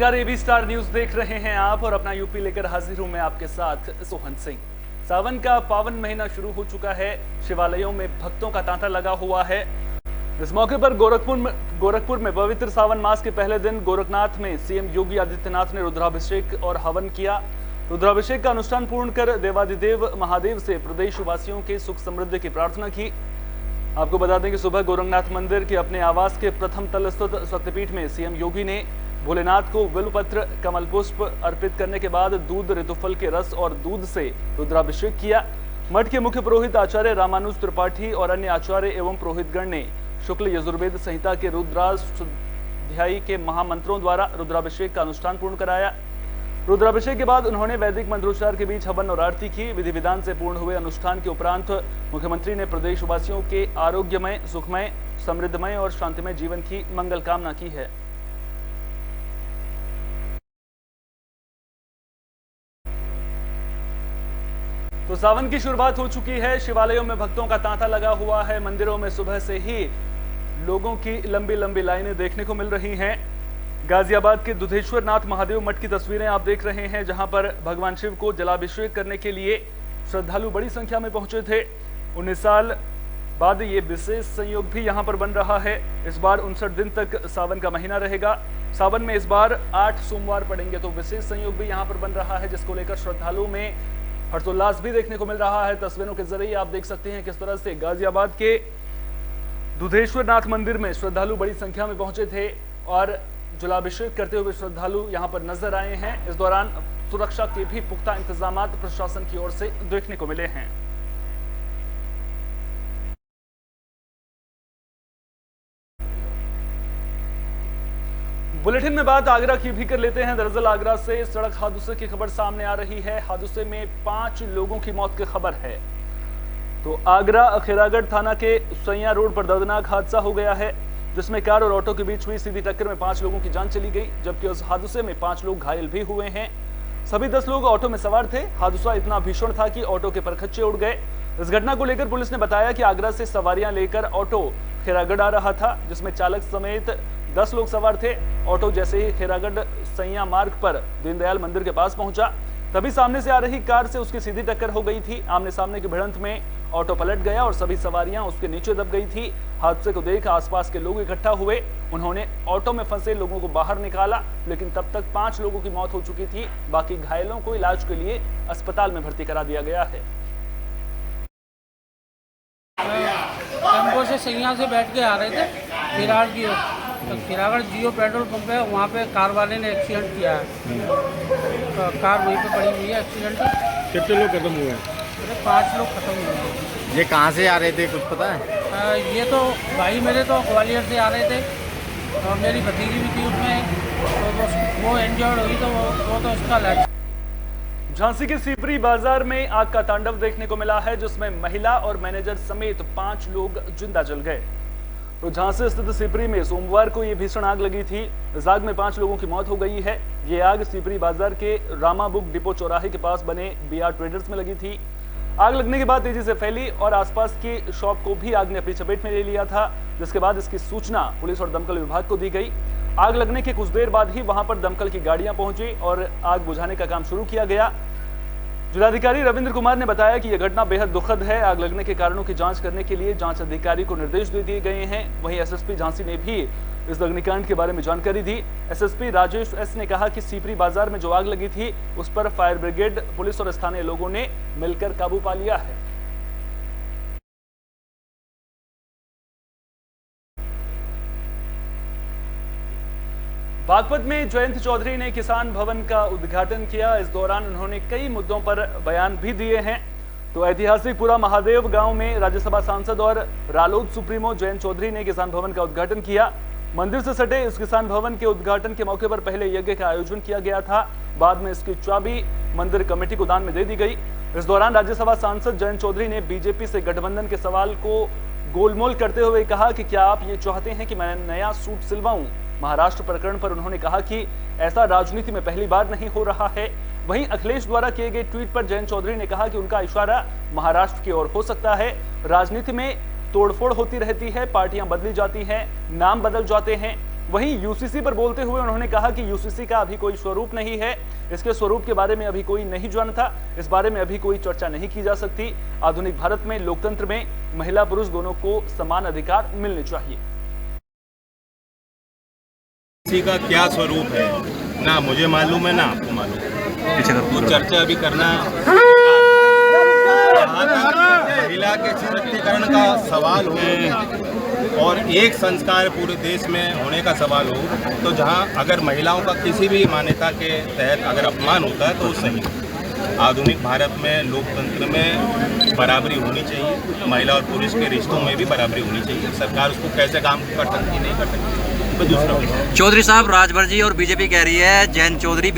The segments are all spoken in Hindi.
नमस्कार, एबी स्टार न्यूज देख रहे हैं आप और अपना यूपी लेकर हाजिर हूं मैं आपके साथ सोहन सिंह। सावन का पावन महीना शुरू हो चुका है। शिवालयों में भक्तों का तांता लगा हुआ है। इस मौके पर गोरखपुर में पवित्र सावन मास के पहले दिन गोरखनाथ में सीएम योगी आदित्यनाथ ने रुद्राभिषेक और हवन किया। रुद्राभिषेक का अनुष्ठान पूर्ण कर देवाधिदेव महादेव से प्रदेशवासियों के सुख समृद्धि की प्रार्थना की। आपको बता दें कि सुबह गोरखनाथ मंदिर के अपने आवास के प्रथम तल स्थित शक्तिपीठ में सीएम योगी ने भोलेनाथ को बिल्वपत्र कमल पुष्प अर्पित करने के बाद दूध ऋतुफल के रस और दूध से रुद्राभिषेक किया। मठ के मुख्य पुरोहित आचार्य रामानुज त्रिपाठी और अन्य आचार्य एवं पुरोहितगण ने शुक्ल यजुर्वेद संहिता के रुद्राष्टध्यायी के महामंत्रों द्वारा रुद्राभिषेक का अनुष्ठान पूर्ण कराया। रुद्राभिषेक के बाद उन्होंने वैदिक मंत्रोच्चार के बीच हवन और आरती की। विधि विधान से पूर्ण हुए अनुष्ठान के उपरांत मुख्यमंत्री ने प्रदेशवासियों के आरोग्यमय, सुखमय, समृद्धमय और शांतिमय जीवन की मंगल कामना की है। तो सावन की शुरुआत हो चुकी है। शिवालयों में भक्तों का तांता लगा हुआ है। मंदिरों में सुबह से ही लोगों की लंबी लंबी लाइनें देखने को मिल रही हैं। गाजियाबाद के दुधेश्वर नाथ महादेव मठ की तस्वीरें आप देख रहे हैं, जहां पर भगवान शिव को जलाभिषेक करने के लिए श्रद्धालु बड़ी संख्या में पहुंचे थे। 19 साल बाद ये विशेष संयोग भी यहां पर बन रहा है। इस बार 59 दिन तक सावन का महीना रहेगा। सावन में इस बार 8 सोमवार पड़ेंगे, तो विशेष संयोग भी यहां पर बन रहा है, जिसको लेकर श्रद्धालुओं में हर्षोल्लास भी देखने को मिल रहा है। तस्वीरों के जरिए आप देख सकते हैं किस तरह से गाजियाबाद के दुधेश्वर नाथ मंदिर में श्रद्धालु बड़ी संख्या में पहुंचे थे और जलाभिषेक करते हुए श्रद्धालु यहां पर नजर आए हैं। इस दौरान सुरक्षा के भी पुख्ता इंतजाम प्रशासन की ओर से देखने को मिले हैं। बुलेटिन में बात आगरा की भी कर लेते हैं। दरअसल आगरा से सड़क हादसे की खबर सामने आ रही है। हादसे में 5 लोगों की मौत की खबर है। तो आगरा खैरागढ़ थाना के सैया रोड पर दर्दनाक हादसा हो गया है, जिसमें कार और ऑटो के बीच हुई सीधी टक्कर में 5 लोगों की जान चली गई, जबकि उस हादसे में 5 लोग घायल भी हुए हैं। सभी 10 लोग ऑटो में सवार थे। हादसा इतना भीषण था कि ऑटो के परखच्चे उड़ गए। इस घटना को लेकर पुलिस ने बताया कि आगरा से सवारियां लेकर ऑटो खैरागढ़ आ रहा था, जिसमें चालक समेत 10 लोग सवार थे। ऑटो जैसे ही खैरागढ़ सैया मार्ग पर दीनदयाल मंदिर के पास पहुंचा, तभी सामने से आ रही कार से उसकी सीधी टक्कर हो गई थी। आमने सामने की भिड़ंत में ऑटो पलट गया और सभी सवारियां उसके नीचे दब गई थी। हादसे को देख आसपास के लोग इकट्ठा हुए। उन्होंने ऑटो में फंसे लोगों को बाहर निकाला, लेकिन तब तक 5 लोगों की मौत हो चुकी थी। बाकी घायलों को इलाज के लिए अस्पताल में भर्ती करा दिया गया है। टेम्पो से सैया से बैठ के आ रहे थे खिराड़ की ओर, तो खिरागढ़ जियो पेट्रोल पंप है, वहाँ पे कार वाले ने एक्सीडेंट किया है। तो कार वहीं पे पड़ी हुई है एक्सीडेंट। कितने लोग खत्म हुए? अरे 5 लोग खत्म हुए हैं। ये कहाँ से आ रहे थे, कुछ पता है? ये तो भाई मेरे तो ग्वालियर से आ रहे थे और मेरी भतीजी भी थी उसमें, तो वो इंजर्ड हुई, तो वो तो उसका लग। झांसी के सीपरी बाजार में आग का तांडव देखने को मिला है, जिसमें महिला और मैनेजर समेत 5 लोग जिंदा जल गए। तो झांसी स्थित सीपरी में सोमवार को ये भीषण आग लगी थी। इस आग में 5 लोगों की मौत हो गई है। ये आग सीपरी बाजार के रामा बुक डिपो चौराहे के पास बने बीआर ट्रेडर्स में लगी थी। आग लगने के बाद तेजी से फैली और आसपास की शॉप को भी आग ने अपनी चपेट में ले लिया था, जिसके बाद इसकी सूचना पुलिस और दमकल विभाग को दी गई। आग लगने के कुछ देर बाद ही वहां पर दमकल की गाड़ियां पहुंची और आग बुझाने का काम शुरू किया गया। जिलाधिकारी रविंद्र कुमार ने बताया कि यह घटना बेहद दुखद है। आग लगने के कारणों की जांच करने के लिए जांच अधिकारी को निर्देश दे दिए गए हैं। वहीं एसएसपी झांसी ने भी इस अग्निकांड के बारे में जानकारी दी। एसएसपी राजेश एस ने कहा कि सीपरी बाजार में जो आग लगी थी, उस पर फायर ब्रिगेड, पुलिस और स्थानीय लोगों ने मिलकर काबू पा लिया है। बागपत में जयंत चौधरी ने किसान भवन का उद्घाटन किया। इस दौरान उन्होंने कई मुद्दों पर बयान भी दिए हैं। तो ऐतिहासिक पुरा महादेव गांव में राज्यसभा सांसद और रालोद सुप्रीमो जयंत चौधरी ने किसान भवन का उद्घाटन किया। मंदिर से सटे इस किसान भवन के उद्घाटन के मौके पर पहले यज्ञ का आयोजन किया गया था। बाद में इसकी चाबी मंदिर कमेटी को दान में दे दी गई। इस दौरान राज्यसभा सांसद जयंत चौधरी ने बीजेपी से गठबंधन के सवाल को गोलमोल करते हुए कहा कि क्या आप ये चाहते हैं कि मैं नया सूट सिलवाऊं। महाराष्ट्र प्रकरण पर उन्होंने कहा कि ऐसा राजनीति में पहली बार नहीं हो रहा है। वहीं अखिलेश द्वारा किए गए ट्वीट पर जयंत चौधरी ने कहा कि उनका इशारा महाराष्ट्र की ओर हो सकता है। राजनीति में तोड़फोड़ होती रहती है, पार्टियां बदली जाती हैं, नाम बदल जाते हैं। वहीं यूसीसी पर बोलते हुए उन्होंने कहा कि यूसीसी का अभी कोई स्वरूप नहीं है, इसके स्वरूप के बारे में अभी कोई नहीं जानता, इस बारे में अभी कोई चर्चा नहीं की जा सकती। आधुनिक भारत में लोकतंत्र में महिला पुरुष दोनों को समान अधिकार मिलने चाहिए। यूसीसी का क्या स्वरूप है ना मुझे मालूम है ना आपको मालूम है, तो चर्चा अभी करना महिला के सशक्तिकरण का सवाल हो और एक संस्कार पूरे देश में होने का सवाल हो, तो जहां अगर महिलाओं का किसी भी मान्यता के तहत अगर अपमान होता है तो वो सही। आधुनिक भारत में लोकतंत्र में बराबरी होनी चाहिए, महिला और पुरुष के रिश्तों में भी बराबरी होनी चाहिए। सरकार उसको कैसे काम कर सकती नहीं कर सकती तो दूसरा। चौधरी साहब, राजभर जी और बीजेपी कह रही है जैन चौधरी।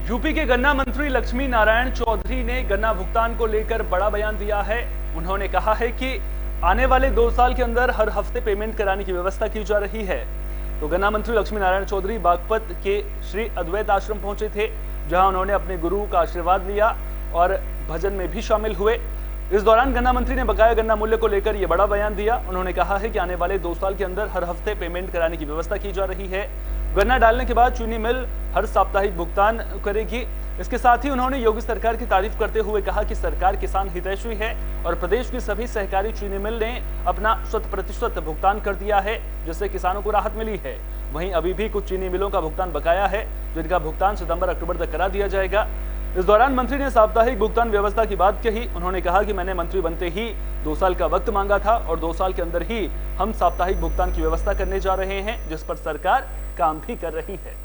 यूपी के गन्ना मंत्री लक्ष्मी नारायण चौधरी ने गन्ना भुगतान को लेकर बड़ा बयान दिया है। उन्होंने कहा है कि आने वाले 2 साल के अंदर हर हफ्ते पेमेंट कराने की व्यवस्था की जा रही है। तो गन्ना मंत्री लक्ष्मी नारायण चौधरी बागपत के श्री अद्वैत आश्रम पहुंचे थे, जहां उन्होंने अपने गुरु का आशीर्वाद लिया और भजन में भी शामिल हुए। इस दौरान गन्ना मंत्री ने बकाया गन्ना मूल्य को लेकर यह बड़ा बयान दिया। उन्होंने कहा है कि आने वाले 2 साल के अंदर हर हफ्ते पेमेंट कराने की व्यवस्था की जा रही है। गन्ना डालने के बाद चीनी मिल हर साप्ताहिक भुगतान करेगी। इसके साथ ही उन्होंने योगी सरकार की तारीफ करते हुए कहा कि सरकार किसान हितैषी है और प्रदेश की सभी सहकारी चीनी मिल ने अपना 100% भुगतान कर दिया है, जिससे किसानों को राहत मिली है। वहीं अभी भी कुछ चीनी मिलों का भुगतान बकाया है, जिनका भुगतान सितंबर-अक्टूबर तक करा दिया जाएगा। इस दौरान मंत्री ने साप्ताहिक भुगतान व्यवस्था की बात कही। उन्होंने कहा कि मैंने मंत्री बनते ही 2 साल का वक्त मांगा था और 2 साल के अंदर ही हम साप्ताहिक भुगतान की व्यवस्था करने जा रहे हैं, जिस पर सरकार काम भी कर रही है।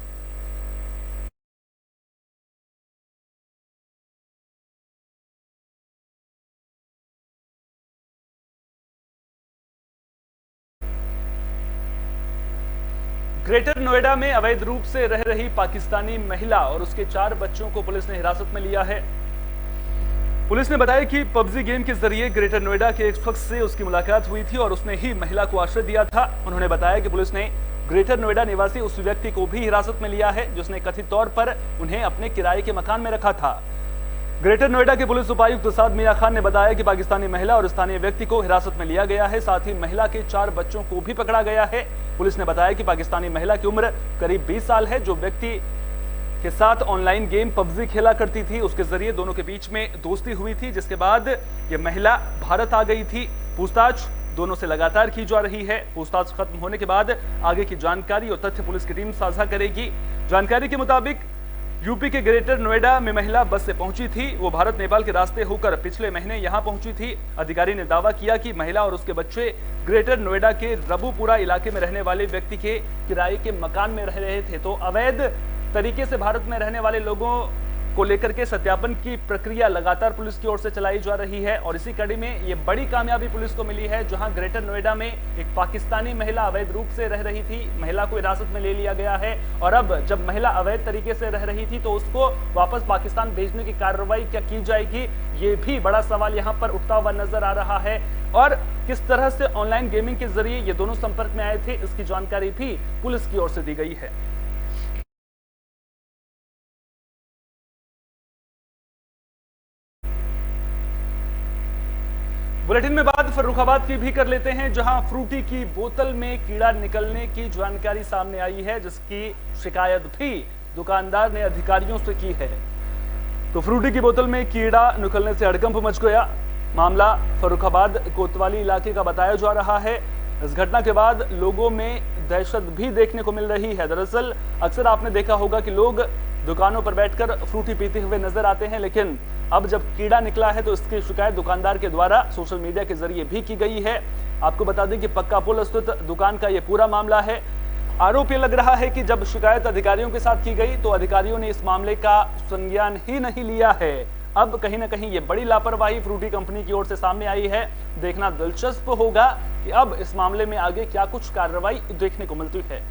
ग्रेटर नोएडा में अवैध रूप से रह रही पाकिस्तानी महिला और उसके 4 बच्चों को पुलिस ने हिरासत में लिया है। पुलिस ने बताया कि पबजी गेम के जरिए ग्रेटर नोएडा के एक शख्स से उसकी मुलाकात हुई थी और उसने ही महिला को आश्रय दिया था। उन्होंने बताया कि पुलिस ने ग्रेटर नोएडा निवासी उस व्यक्ति को भी हिरासत में लिया है, जिसने कथित तौर पर उन्हें अपने किराए के मकान में रखा था। ग्रेटर नोएडा के पुलिस उपायुक्त साद मियां खान ने बताया कि पाकिस्तानी महिला और स्थानीय व्यक्ति को हिरासत में लिया गया है। साथ ही महिला के 4 बच्चों को भी पकड़ा गया है। पुलिस ने बताया कि पाकिस्तानी महिला की उम्र करीब 20 साल है, जो व्यक्ति के साथ ऑनलाइन गेम पबजी खेला करती थी, उसके जरिए दोनों के बीच में दोस्ती हुई थी, जिसके बाद ये महिला भारत आ गई थी। पूछताछ दोनों से लगातार की जा रही है। पूछताछ खत्म होने के बाद आगे की जानकारी और तथ्य पुलिस की टीम साझा करेगी। जानकारी के मुताबिक यूपी के ग्रेटर नोएडा में महिला बस से पहुंची थी। वो भारत नेपाल के रास्ते होकर पिछले महीने यहां पहुंची थी। अधिकारी ने दावा किया कि महिला और उसके बच्चे ग्रेटर नोएडा के रबुपुरा इलाके में रहने वाले व्यक्ति के किराए के मकान में रह रहे थे। तो अवैध तरीके से भारत में रहने वाले लोगों को लेकर के सत्यापन की प्रक्रिया लगातार पुलिस की ओर से चलाई जा रही है और इसी कड़ी में ये बड़ी कामयाबी पुलिस को मिली है, जहां ग्रेटर नोएडा में एक पाकिस्तानी महिला अवैध रूप से रह रही थी। महिला को हिरासत में ले लिया गया है और अब जब महिला अवैध तरीके से रह रही थी तो उसको वापस पाकिस्तान भेजने की कार्रवाई क्या की जाएगी, ये भी बड़ा सवाल यहाँ पर उठता हुआ नजर आ रहा है। और किस तरह से ऑनलाइन गेमिंग के जरिए ये दोनों संपर्क में आए थे, इसकी जानकारी भी पुलिस की ओर से दी गई है। बुलेटिन में बात फर्रुखाबाद की भी कर लेते हैं, जहां फ्रूटी की बोतल में कीड़ा निकलने की जानकारी सामने आई है, जिसकी शिकायत भी दुकानदार ने अधिकारियों से की है। तो फ्रूटी की बोतल में कीड़ा निकलने से हड़कंप मच गया। मामला फर्रुखाबाद कोतवाली इलाके का बताया जा रहा है। इस घटना के बाद लोगों में दहशत भी देखने को मिल रही है। दरअसल अक्सर आपने देखा होगा कि लोग दुकानों पर बैठकर फ्रूटी पीते हुए नजर आते हैं, लेकिन अब जब कीड़ा निकला है तो इसकी शिकायत दुकानदार के द्वारा सोशल मीडिया के जरिए भी की गई है। आपको बता दें कि पक्का पुल स्थित दुकान का यह पूरा मामला है। आरोप ये लग रहा है कि जब शिकायत अधिकारियों के साथ की गई तो अधिकारियों ने इस मामले का संज्ञान ही नहीं लिया है। अब कहीं ना कहीं ये बड़ी लापरवाही फ्रूटी कंपनी की ओर से सामने आई है। देखना दिलचस्प होगा कि अब इस मामले में आगे क्या कुछ कार्रवाई देखने को मिलती है।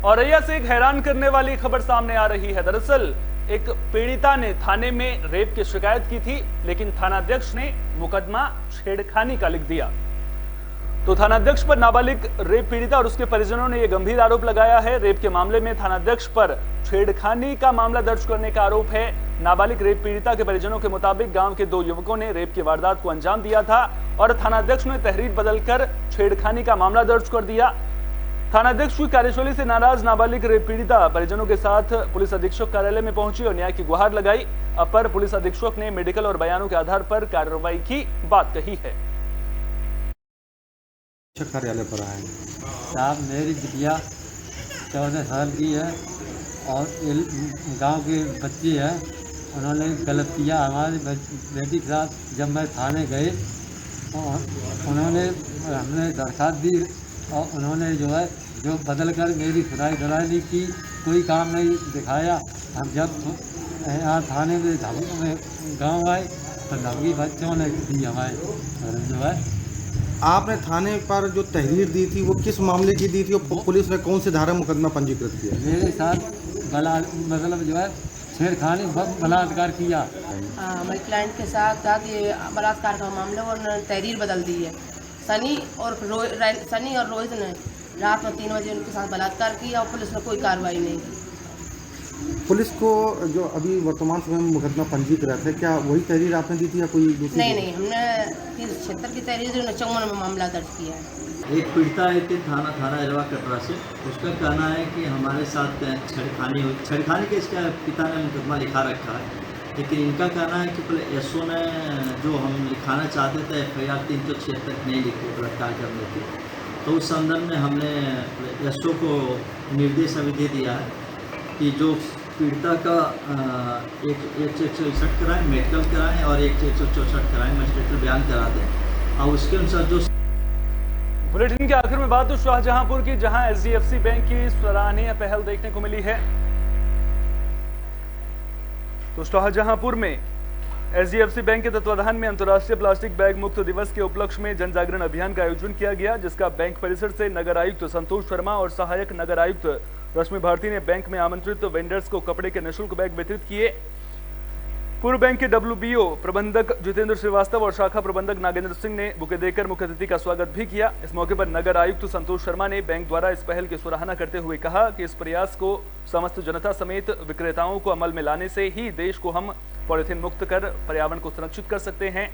औरैया से एक हैरान करने वाली खबर सामने आ रही है। दरअसल एक पीड़िता ने थाने में रेप की शिकायत की थी, लेकिन थानाध्यक्ष ने मुकदमा छेड़खानी का लिख दिया। तो थानाध्यक्ष पर नाबालिग रेप पीड़िता और उसके परिजनों ने यह गंभीर आरोप लगाया है। रेप के मामले में थानाध्यक्ष पर छेड़खानी का मामला दर्ज करने का आरोप है। नाबालिग रेप पीड़िता के परिजनों के मुताबिक गांव के 2 युवकों ने रेप की वारदात को अंजाम दिया था और थानाध्यक्ष ने तहरीर बदलकर छेड़खानी का मामला दर्ज कर दिया। थानाध्यक्ष की कार्यशैली से नाराज नाबालिग रेप पीड़िता परिजनों के साथ पुलिस अधीक्षक कार्यालय में पहुंची और न्याय की गुहार लगाई। अपर पुलिस अधीक्षक ने मेडिकल और बयानों के आधार पर कार्रवाई की बात कही है। कार्यालय पर आए साहब, मेरी बिटिया 14 साल की है और गांव के बच्चे हैं। उन्होंने गलत किया हमारी बेटी के साथ। जब मैं थाने गए हमने दरखास्त दी और उन्होंने जो बदल कर मेरी सुनाई धराई की, कोई काम नहीं दिखाया। हम जब यहाँ थाने में गाँव आए तो धमकी बच्चों ने दी हमारे। आपने थाने पर जो तहरीर दी थी वो किस मामले की दी थी और पुलिस ने कौन से धारा मुकदमा पंजीकृत किया? मेरे साथ छेड़खानी बलात्कार किया। हमारे क्लाइंट के साथ ये बलात्कार का मामला और उन्होंने तहरीर बदल दी है। सनी और रोहित ने रात में 3 बजे उनके साथ बलात्कार किया और पुलिस ने कोई कार्रवाई नहीं की। पुलिस को जो अभी वर्तमान समय में मुकदमा पंजीकृत है, क्या वही तहरीर आपने दी थी या कोई दूसरी? नहीं, हमने 376 की तहरीर 54 में मामला दर्ज किया है। एक पीड़िता है थाना इरवा कटरा से। उसका कहना है कि हमारे साथ छेड़खानी के इसका पिता ने मुकदमा लिखा रखा है, लेकिन इनका कहना है कि पहले एसओ ने जो हम लिखाना चाहते थे FIR 376 नहीं लिखी बलात्कार करने की, तो उस संदर्भ में हमने एसओ को निर्देश अभी दे दिया है कि जो पीड़िता का 164 कराएं, मेडिकल कराएं और 164 कराएं, मजिस्ट्रेट बयान करा दें और उसके अनुसार जो। बुलेटिन के आखिर में बात तो शाहजहांपुर की, जहां SDFC बैंक की सराहनीय पहल देखने को मिली है। तो शाहजहांपुर में SDFC बैंक के तत्वाधान में अंतर्राष्ट्रीय प्लास्टिक बैग मुक्त दिवस के उपलक्ष्य में जन जागरण अभियान का आयोजन किया गया, जिसका बैंक परिसर से नगर आयुक्त संतोष शर्मा और सहायक नगर आयुक्त रश्मि भारती ने बैंक में आमंत्रित वेंडर्स को कपड़े के निःशुल्क बैग वितरित किए। पूर्व बैंक के WBO प्रबंधक जितेंद्र श्रीवास्तव और शाखा प्रबंधक नागेंद्र सिंह ने बुके देकर मुख्य अतिथि का स्वागत भी किया। इस मौके पर नगर आयुक्त संतोष शर्मा ने बैंक द्वारा इस पहल की सराहना करते हुए कहा कि इस प्रयास को समस्त जनता समेत विक्रेताओं को अमल में लाने से ही देश को हम पॉलिथीन मुक्त कर पर्यावरण को संरक्षित कर सकते हैं।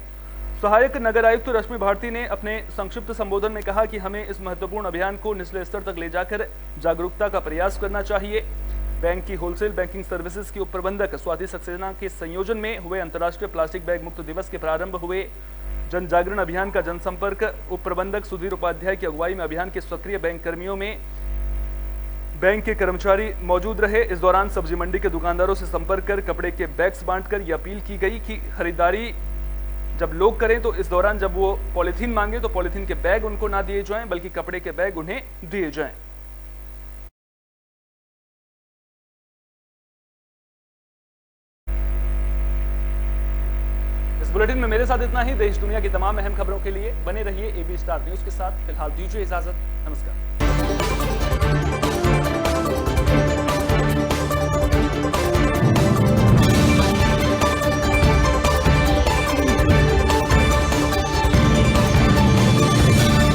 सहायक नगर आयुक्त रश्मि भारती ने अपने संक्षिप्त संबोधन में कहा कि हमें इस महत्वपूर्ण अभियान को निचले स्तर तक ले जाकर जागरूकता का प्रयास करना चाहिए। बैंक की होलसेल बैंकिंग सर्विसेज की उप प्रबंधक स्वाति सक्सेना के संयोजन में हुए अंतर्राष्ट्रीय प्लास्टिक बैग मुक्त दिवस के प्रारंभ हुए जन जागरण अभियान का जनसंपर्क उप प्रबंधक सुधीर उपाध्याय की अगुवाई में अभियान के सक्रिय बैंक कर्मियों में बैंक के कर्मचारी मौजूद रहे। इस दौरान सब्जी मंडी के दुकानदारों से संपर्क कर कपड़े के बैग्स बांटकर यह अपील की गई कि खरीदारी जब लोग करें तो इस दौरान जब वो पॉलिथीन मांगे तो पॉलिथीन के बैग उनको ना दिए जाएं, बल्कि कपड़े के बैग उन्हें दिए जाएं। इस बुलेटिन में मेरे साथ इतना ही। देश दुनिया की तमाम अहम खबरों के लिए बने रहिए AB स्टार न्यूज के साथ। फिलहाल दीजिए इजाजत। नमस्कार।